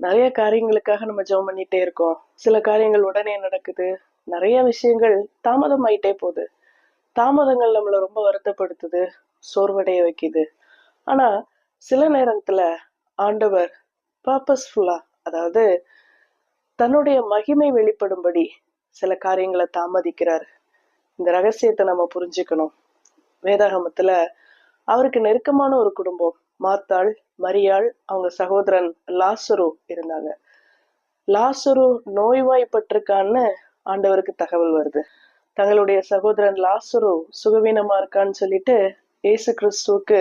நிறைய காரியங்களுக்காக நம்ம ஜெபம் பண்ணிட்டே இருக்கோம். சில காரியங்கள் உடனே நடக்குது. நிறைய விஷயங்கள் தாமதம் ஆயிட்டே போகுது. தாமதங்கள் நம்மள ரொம்ப வருத்தப்படுத்துது, சோர்வடைய வைக்குது. ஆனா சில நேரத்துல ஆண்டவர் பர்பஸ்ஃபுல்லா, அதாவது தன்னுடைய மகிமை வெளிப்படும்படி சில காரியங்களை தாமதிக்கிறார். இந்த ரகசியத்தை நம்ம புரிஞ்சுக்கணும். வேதாகமத்துல அவருக்கு நெருக்கமான ஒரு குடும்பம், மார்த்தாள், மரியாள், அவங்க சகோதரன் லாசரு இருந்தாங்க. லாசரு நோய்வாய்ப்பட்டிருக்கான்னு ஆண்டவருக்கு தகவல் வருது. தங்களுடைய சகோதரன் லாசரு சுகவீனமா இருக்கான்னு சொல்லிட்டு இயேசு கிறிஸ்துவுக்கு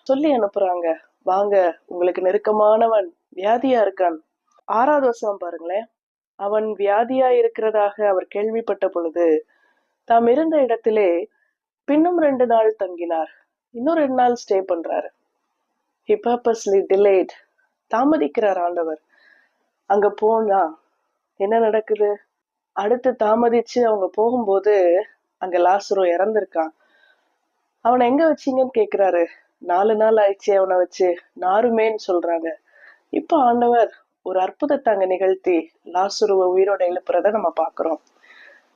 சொல்லி அனுப்புறாங்க. வாங்க, உங்களுக்கு நெருக்கமானவன் வியாதியா இருக்கான். 6வது வசனம் பாருங்களேன். அவன் வியாதியா இருக்கிறதாக அவர் கேள்விப்பட்ட பொழுது தாம் இருந்த இடத்திலே பின்னும் 2 நாள் தங்கினார். இன்னும் 2 நாள் ஸ்டே பண்றாரு. He purposely delayed. தாமதிக்கிறார் ஆண்டவர். அங்க போனா என்ன நடக்குது? அடுத்து தாமதிச்சு அவங்க போகும்போது அங்க லாசரு இறந்திருக்கான். அவனை எங்க வச்சீங்கன்னு கேக்குறாரு. 4 நாள் ஆயிடுச்சு அவனை வச்சு, நாருமேன்னு சொல்றாங்க. இப்ப ஆண்டவர் ஒரு அற்புதத்தை அங்க நிகழ்த்தி லாசருவை உயிரோட எழுப்புறத நம்ம பாக்குறோம்.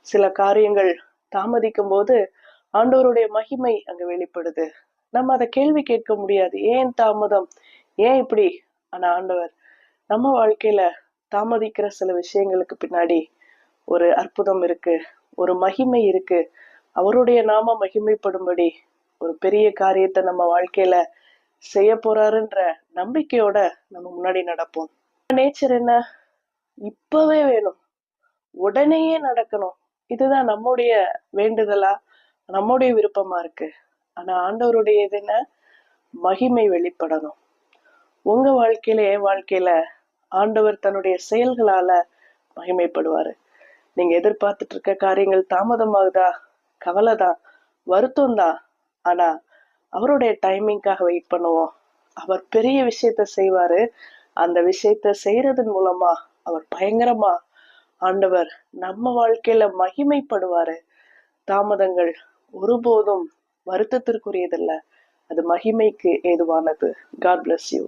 சில காரியங்கள் தாமதிக்கும் போது ஆண்டவருடைய மகிமை அங்க வெளிப்படுது. நம்ம அதை கேள்வி கேட்க முடியாது. ஏன் தாமதம், ஏன் இப்படி? ஆனா ஆண்டவர் நம்ம வாழ்க்கையில தாமதிக்கிற சில விஷயங்களுக்கு பின்னாடி ஒரு அற்புதம் இருக்கு, ஒரு மகிமை இருக்கு. அவருடைய நாம மகிமைப்படும்படி ஒரு பெரிய காரியத்தை நம்ம வாழ்க்கையில செய்ய போறாருன்ற நம்பிக்கையோட நம்ம முன்னாடி நடப்போம். நேச்சர் என்ன? இப்பவே வேணும், உடனேயே நடக்கணும். இதுதான் நம்முடைய வேண்டுதலா, நம்முடைய விருப்பமா இருக்கு. ஆனா ஆண்டவருடைய இது என்ன? மகிமை வெளிப்படணும். உங்க வாழ்க்கையில, என் வாழ்க்கையில ஆண்டவர் தன்னுடைய செயல்களால மகிமைப்படுவாரு. நீங்க எதிர்பார்த்துட்டு இருக்க காரியங்கள் தாமதமாகுதா? கவலைதான், வருத்தம் தான். ஆனா அவருடைய டைமிங்காக வெயிட் பண்ணுவோம். அவர் பெரிய விஷயத்த செய்வாரு. அந்த விஷயத்த செய்யறதன் மூலமா அவர் பயங்கரமா ஆண்டவர் நம்ம வாழ்க்கையில மகிமைப்படுவாரு. தாமதங்கள் ஒருபோதும் வருத்தத்திற்குரியதல்ல, அது மகிமைக்கு ஏதுவானது. God bless you.